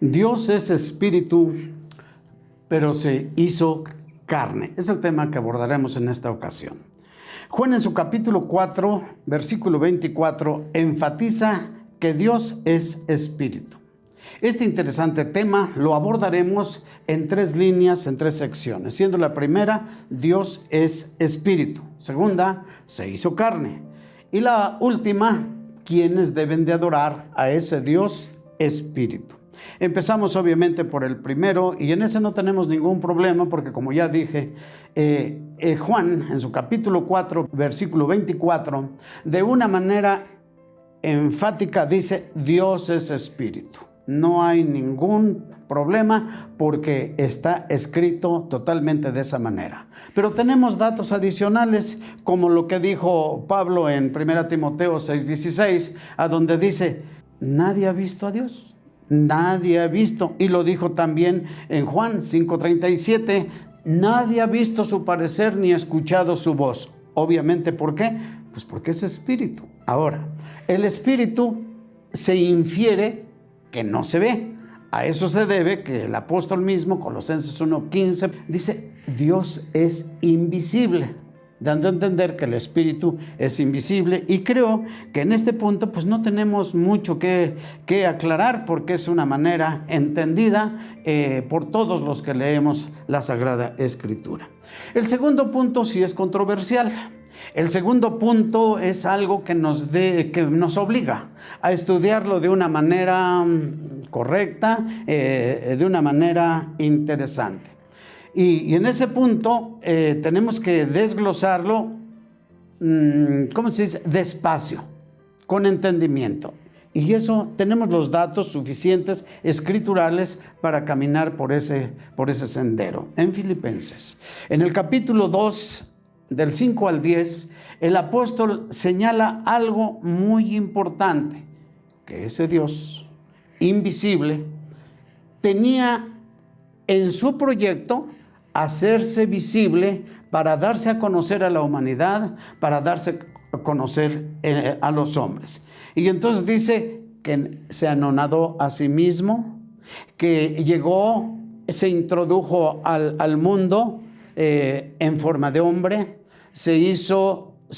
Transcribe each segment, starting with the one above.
Dios es espíritu, pero se hizo carne. Es el tema que abordaremos en esta ocasión. Juan en su capítulo 4, versículo 24, enfatiza que Dios es espíritu. Este interesante tema lo abordaremos en 3 líneas, en 3 secciones, siendo la primera, Dios es espíritu. Segunda, se hizo carne. Y la última, ¿quiénes deben de adorar a ese Dios espíritu? Empezamos obviamente por el primero y en ese no tenemos ningún problema porque, como ya dije, Juan en su capítulo 4, versículo 24, de una manera enfática dice: Dios es espíritu. No hay ningún problema porque está escrito totalmente de esa manera. Pero tenemos datos adicionales, como lo que dijo Pablo en 1 Timoteo 6:16, a donde dice: nadie ha visto a Dios. Nadie ha visto. Y lo dijo también en Juan 5:37, nadie ha visto su parecer ni escuchado su voz. Obviamente, ¿por qué? Pues porque es espíritu. Ahora, el espíritu se infiere que no se ve. A eso se debe que el apóstol mismo, Colosenses 1:15, dice: Dios es invisible, dando a entender que el espíritu es invisible. Y creo que en este punto pues no tenemos mucho que aclarar, porque es una manera entendida por todos los que leemos la Sagrada Escritura. El segundo punto sí es controversial. El segundo punto es algo que nos obliga a estudiarlo de una manera correcta, de una manera interesante. Y en ese punto tenemos que desglosarlo, ¿cómo se dice? Despacio, con entendimiento. Y eso tenemos los datos suficientes escriturales para caminar por ese sendero. En Filipenses, en el capítulo 2, del 5 al 10, el apóstol señala algo muy importante, que ese Dios invisible tenía en su proyecto hacerse visible para darse a conocer a la humanidad, para darse a conocer a los hombres. Y entonces dice que se anonadó a sí mismo, que llegó, se introdujo al mundo en forma de hombre, se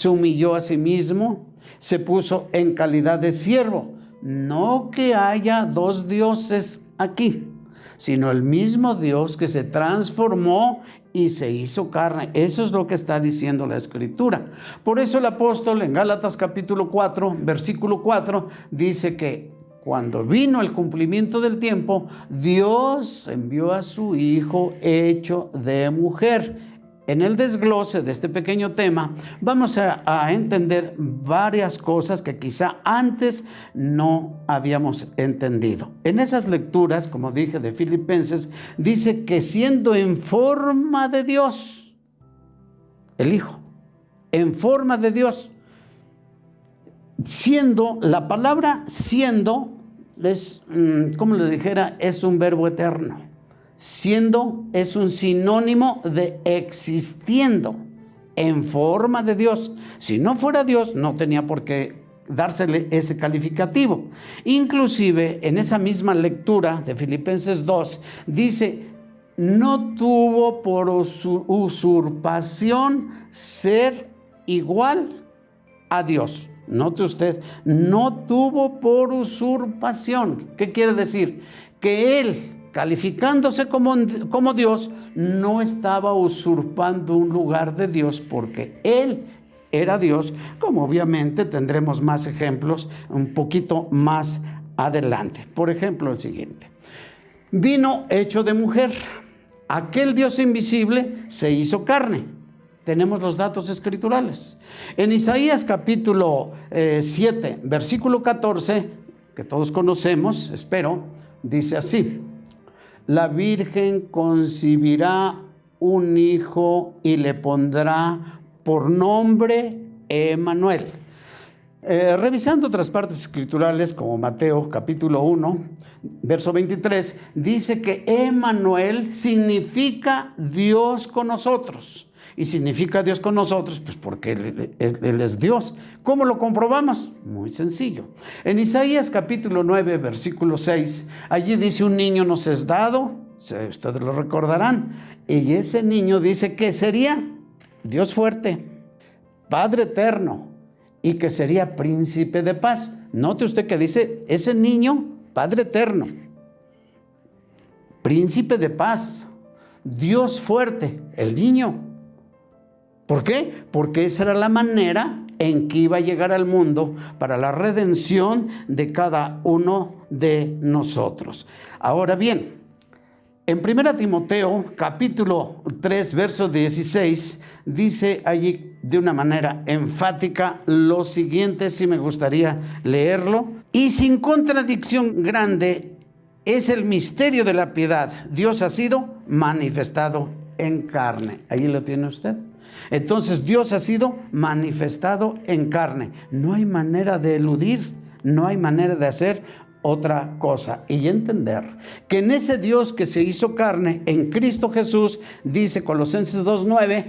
humilló a sí mismo, se puso en calidad de siervo. No que haya 2 dioses aquí, sino el mismo Dios que se transformó y se hizo carne. Eso es lo que está diciendo la Escritura. Por eso el apóstol en Gálatas capítulo 4, versículo 4, dice que cuando vino el cumplimiento del tiempo, Dios envió a su Hijo hecho de mujer. En el desglose de este pequeño tema vamos a entender varias cosas que quizá antes no habíamos entendido. En esas lecturas, como dije, de Filipenses, dice que siendo en forma de Dios, el Hijo, en forma de Dios, siendo, la palabra siendo es, como les dijera, es un verbo eterno. Siendo es un sinónimo de existiendo, en forma de Dios. Si no fuera Dios, no tenía por qué dársele ese calificativo. Inclusive, en esa misma lectura de Filipenses 2, dice: no tuvo por usurpación ser igual a Dios. Note usted, no tuvo por usurpación. ¿Qué quiere decir? Que Él, calificándose como Dios, no estaba usurpando un lugar de Dios, porque Él era Dios, como obviamente tendremos más ejemplos un poquito más adelante. Por ejemplo, el siguiente: vino hecho de mujer. Aquel Dios invisible se hizo carne. Tenemos los datos escriturales. En Isaías capítulo 7, versículo 14, que todos conocemos, espero, dice así: la Virgen concebirá un hijo y le pondrá por nombre Emmanuel. Revisando otras partes escriturales como Mateo capítulo 1, verso 23, dice que Emmanuel significa Dios con nosotros. Y significa Dios con nosotros, pues porque Él es Dios. ¿Cómo lo comprobamos? Muy sencillo. En Isaías capítulo 9, versículo 6, allí dice: un niño nos es dado, ustedes lo recordarán, y ese niño dice que sería Dios fuerte, Padre eterno, y que sería príncipe de paz. Note usted que dice ese niño, Padre eterno, príncipe de paz, Dios fuerte, el niño. ¿Por qué? Porque esa era la manera en que iba a llegar al mundo para la redención de cada uno de nosotros. Ahora bien, en 1 Timoteo capítulo 3, verso 16, dice allí de una manera enfática lo siguiente, si me gustaría leerlo: y sin contradicción grande es el misterio de la piedad. Dios ha sido manifestado en carne. Ahí lo tiene usted. Entonces Dios ha sido manifestado en carne. No hay manera de eludir, no hay manera de hacer otra cosa. Y entender que en ese Dios que se hizo carne, en Cristo Jesús, dice Colosenses 2:9,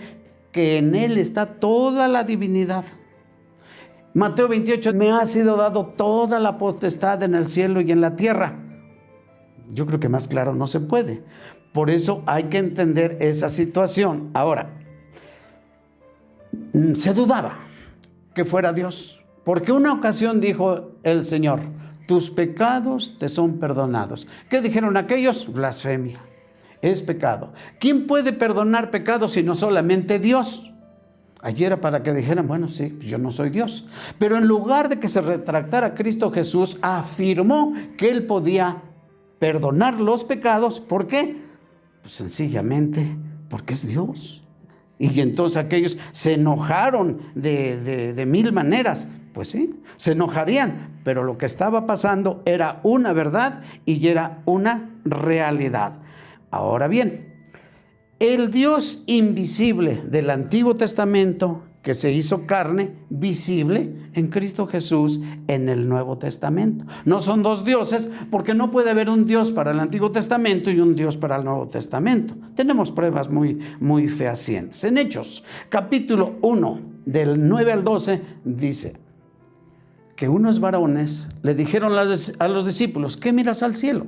que en Él está toda la divinidad. Mateo 28, me ha sido dado toda la potestad en el cielo y en la tierra. Yo creo que más claro no se puede. Por eso hay que entender esa situación. Ahora, se dudaba que fuera Dios, porque una ocasión dijo el Señor: tus pecados te son perdonados. ¿Qué dijeron aquellos? Blasfemia. Es pecado. ¿Quién puede perdonar pecados sino solamente Dios? Allí era para que dijeran: bueno, sí, yo no soy Dios. Pero en lugar de que se retractara, Cristo Jesús afirmó que Él podía perdonar los pecados. ¿Por qué? Pues sencillamente porque es Dios. Y entonces aquellos se enojaron de mil maneras. Pues sí, se enojarían, pero lo que estaba pasando era una verdad y era una realidad. Ahora bien, el Dios invisible del Antiguo Testamento, que se hizo carne, visible en Cristo Jesús en el Nuevo Testamento. No son dos dioses, porque no puede haber un Dios para el Antiguo Testamento y un Dios para el Nuevo Testamento. Tenemos pruebas muy fehacientes. En Hechos, capítulo 1, del 9 al 12, dice que unos varones le dijeron a los discípulos: ¿qué miras al cielo?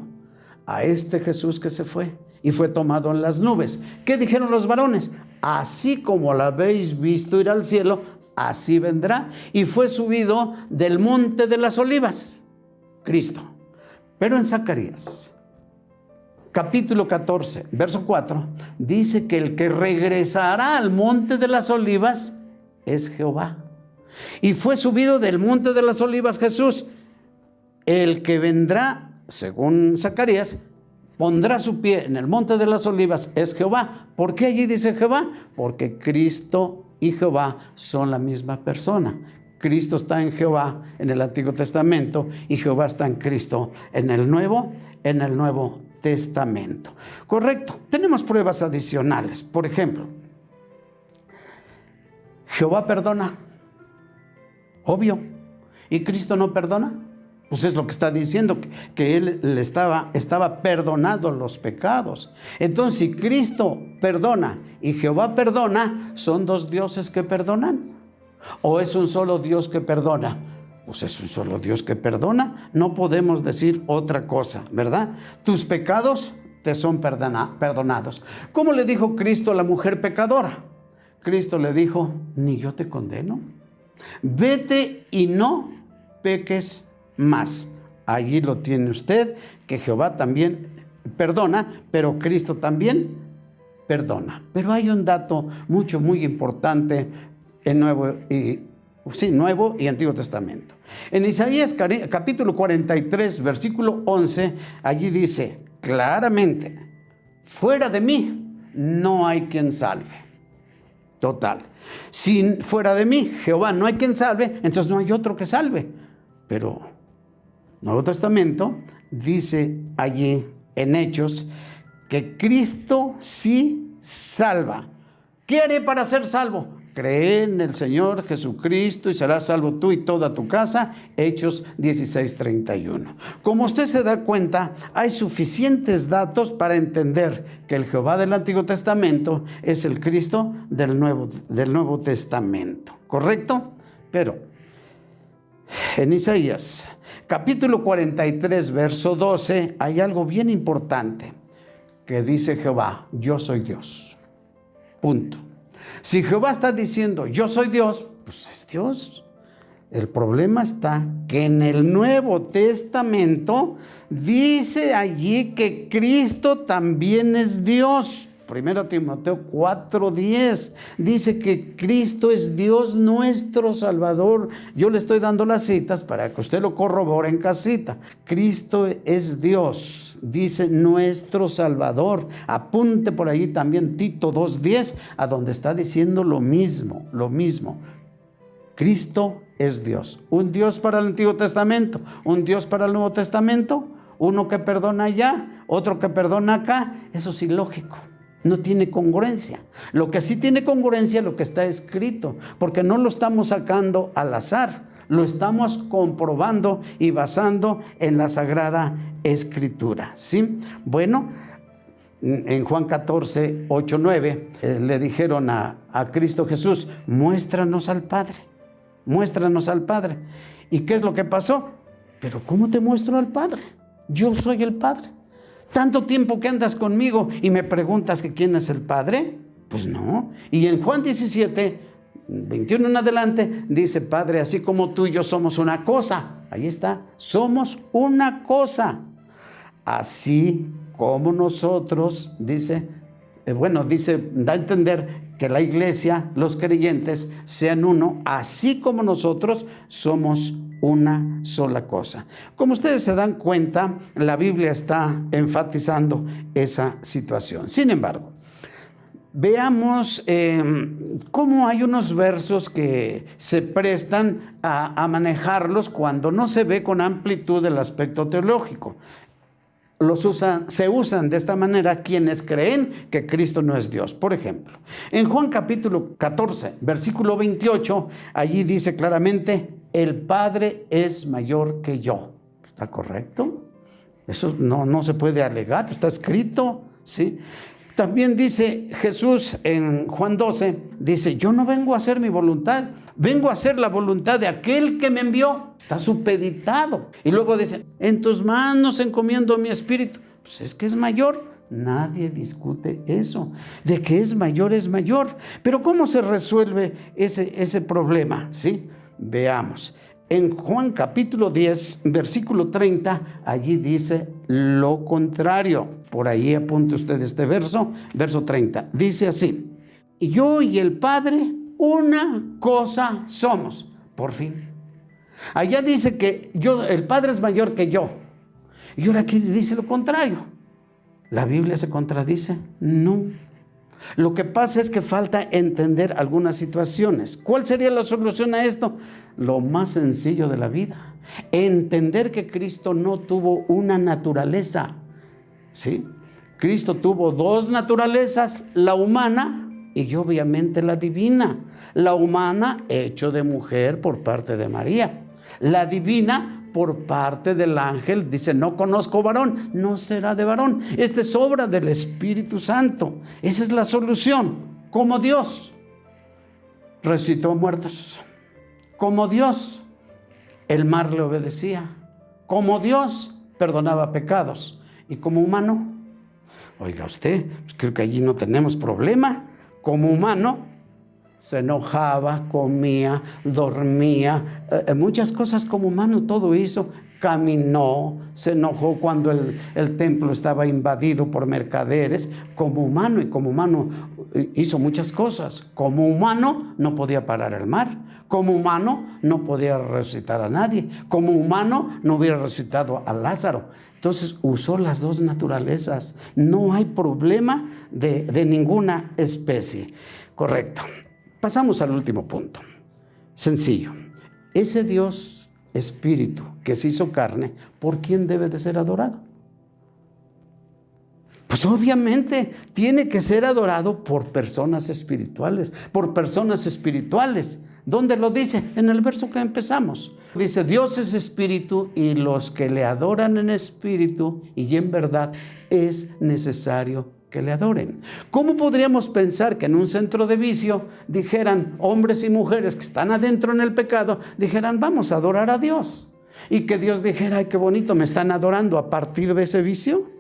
A este Jesús que se fue y fue tomado en las nubes. ¿Qué dijeron los varones? Así como la habéis visto ir al cielo, así vendrá. Y fue subido del monte de las olivas, Cristo. Pero en Zacarías, capítulo 14, verso 4, dice que el que regresará al monte de las olivas es Jehová. Y fue subido del monte de las olivas Jesús. El que vendrá, según Zacarías, pondrá su pie en el monte de las olivas es Jehová. ¿Por qué allí dice Jehová? Porque Cristo y Jehová son la misma persona. Cristo está en Jehová en el Antiguo Testamento y Jehová está en Cristo en el Nuevo Testamento. Correcto. Tenemos pruebas adicionales. Por ejemplo, Jehová perdona. Obvio. ¿Y Cristo no perdona? Pues es lo que está diciendo, que Él le estaba perdonando los pecados. Entonces, si Cristo perdona y Jehová perdona, ¿son dos dioses que perdonan? ¿O es un solo Dios que perdona? Pues es un solo Dios que perdona. No podemos decir otra cosa, ¿verdad? Tus pecados te son perdonados. ¿Cómo le dijo Cristo a la mujer pecadora? Cristo le dijo: ni yo te condeno. Vete y no peques más. Allí lo tiene usted, que Jehová también perdona, pero Cristo también perdona. Pero hay un dato muy importante en Nuevo y Antiguo Testamento. En Isaías capítulo 43, versículo 11, allí dice claramente: fuera de mí no hay quien salve. Total. Si fuera de mí, Jehová, no hay quien salve, entonces no hay otro que salve. Pero Nuevo Testamento dice allí en Hechos que Cristo sí salva. ¿Qué haré para ser salvo? cree en el Señor Jesucristo y serás salvo tú y toda tu casa. Hechos 16:31. Como usted se da cuenta, hay suficientes datos para entender que el Jehová del Antiguo Testamento es el Cristo del Nuevo Testamento. ¿Correcto? Pero en Isaías, capítulo 43, verso 12, hay algo bien importante que dice Jehová: yo soy Dios. Punto. Si Jehová está diciendo yo soy Dios, pues es Dios. El problema está que en el Nuevo Testamento dice allí que Cristo también es Dios. 1 Timoteo 4:10 dice que Cristo es Dios nuestro Salvador. Yo le estoy dando las citas para que usted lo corrobore en casita. Cristo es Dios, dice nuestro Salvador. Apunte por ahí también Tito 2:10, a donde está diciendo lo mismo. Cristo es Dios. Un Dios para el Antiguo Testamento, un Dios para el Nuevo Testamento, uno que perdona allá, otro que perdona acá. Eso es ilógico. No tiene congruencia. Lo que sí tiene congruencia es lo que está escrito, porque no lo estamos sacando al azar, lo estamos comprobando y basando en la Sagrada Escritura, ¿sí? Bueno, en Juan 14, 8, 9, le dijeron a Cristo Jesús: muéstranos al Padre, muéstranos al Padre. ¿Y qué es lo que pasó? Pero ¿cómo te muestro al Padre? Yo soy el Padre. ¿Tanto tiempo que andas conmigo y me preguntas que quién es el Padre? Pues no. Y en Juan 17, 21 en adelante, dice: Padre, así como tú y yo somos una cosa. Ahí está, somos una cosa. Así como nosotros, da a entender que la iglesia, los creyentes, sean uno, así como nosotros somos una sola cosa. Como ustedes se dan cuenta, la Biblia está enfatizando esa situación. Sin embargo, veamos cómo hay unos versos que se prestan a manejarlos cuando no se ve con amplitud el aspecto teológico. Se usan de esta manera quienes creen que Cristo no es Dios. Por ejemplo, en Juan capítulo 14, versículo 28, allí dice claramente: el Padre es mayor que yo. ¿Está correcto? Eso no se puede alegar, está escrito, ¿sí? También dice Jesús en Juan 12, dice: yo no vengo a hacer mi voluntad, vengo a hacer la voluntad de aquel que me envió. Está supeditado. Y luego dice: en tus manos encomiendo mi espíritu. Pues es que es mayor. Nadie discute eso. De que es mayor, es mayor. Pero ¿cómo se resuelve ese problema? ¿Sí? Veamos. En Juan capítulo 10, versículo 30, allí dice lo contrario. Por ahí apunte usted este verso 30. Dice así: y yo y el Padre una cosa somos. Por fin. Allá dice que el Padre es mayor que yo. Y ahora aquí dice lo contrario. ¿La Biblia se contradice? No. Lo que pasa es que falta entender algunas situaciones. ¿Cuál sería la solución a esto? Lo más sencillo de la vida: entender que Cristo no tuvo una naturaleza, ¿sí? Cristo tuvo dos naturalezas, la humana y obviamente la divina. La humana hecho de mujer por parte de María. La divina por parte del ángel, dice: no conozco varón, no será de varón. Esta es obra del Espíritu Santo. Esa es la solución. Como Dios resucitó a muertos, como Dios el mar le obedecía, como Dios perdonaba pecados, y como humano, oiga usted, pues creo que allí no tenemos problema. Como humano se enojaba, comía, dormía, muchas cosas como humano, todo hizo. Caminó, se enojó cuando el templo estaba invadido por mercaderes, como humano, y como humano hizo muchas cosas. Como humano no podía parar el mar, como humano no podía resucitar a nadie, como humano no hubiera resucitado a Lázaro. Entonces usó las dos naturalezas. No hay problema de ninguna especie. Correcto. Pasamos al último punto. Sencillo. Ese Dios Espíritu que se hizo carne, ¿por quién debe de ser adorado? Pues obviamente tiene que ser adorado por personas espirituales, ¿Dónde lo dice? En el verso que empezamos. Dice, Dios es espíritu y los que le adoran en espíritu y en verdad es necesario que le adoren. ¿Cómo podríamos pensar que en un centro de vicio dijeran hombres y mujeres que están adentro en el pecado, dijeran vamos a adorar a Dios? Y que Dios dijera, ay, qué bonito, me están adorando a partir de ese vicio.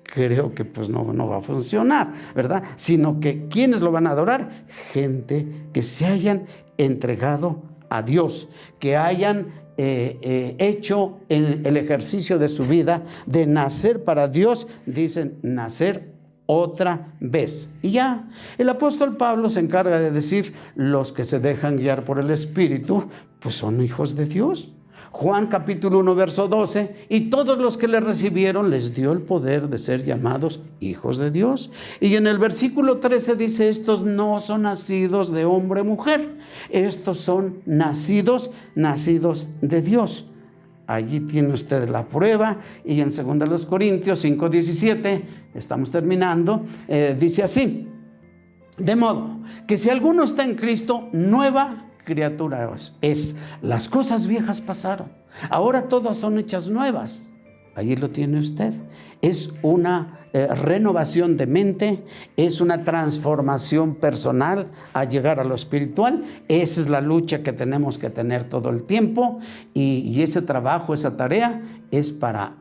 Creo que pues no va a funcionar, ¿verdad? Sino que ¿quiénes lo van a adorar? Gente que se hayan entregado a Dios, que hayan hecho el ejercicio de su vida de nacer para Dios, dicen nacer otra vez. Y ya, el apóstol Pablo se encarga de decir, los que se dejan guiar por el Espíritu, pues son hijos de Dios. Juan capítulo 1 verso 12, y todos los que le recibieron les dio el poder de ser llamados hijos de Dios. Y en el versículo 13 dice, estos no son nacidos de hombre o mujer, estos son nacidos de Dios. Allí tiene usted la prueba. Y en 2 Corintios 5:17, estamos terminando, dice así, de modo que si alguno está en Cristo, nueva criatura es. Las cosas viejas pasaron, ahora todas son hechas nuevas. Allí lo tiene usted. Es una renovación de mente, es una transformación personal a llegar a lo espiritual. Esa es la lucha que tenemos que tener todo el tiempo, y ese trabajo, esa tarea es para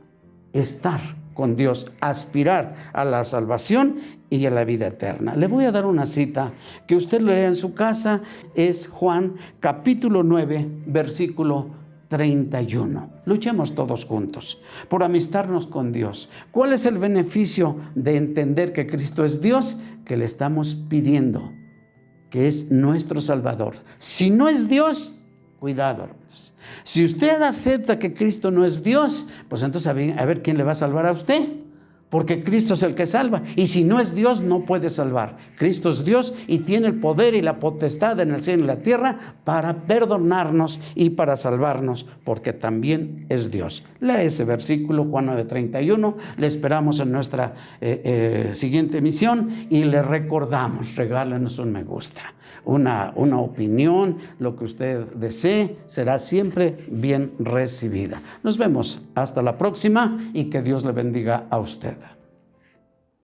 estar con Dios, aspirar a la salvación y a la vida eterna. Le voy a dar una cita que usted lea en su casa, es Juan capítulo 9, versículo 31. Luchemos todos juntos por amistarnos con Dios. ¿Cuál es el beneficio de entender que Cristo es Dios? Que le estamos pidiendo que es nuestro Salvador. Si no es Dios, cuidado, hermanos. Si usted acepta que Cristo no es Dios, pues entonces a ver quién le va a salvar a usted. Porque Cristo es el que salva. Y si no es Dios, no puede salvar. Cristo es Dios y tiene el poder y la potestad en el cielo y en la tierra para perdonarnos y para salvarnos, porque también es Dios. Lea ese versículo, Juan 9:31. Le esperamos en nuestra siguiente emisión y le recordamos, regálenos un me gusta, una opinión, lo que usted desee, será siempre bien recibida. Nos vemos hasta la próxima y que Dios le bendiga a usted.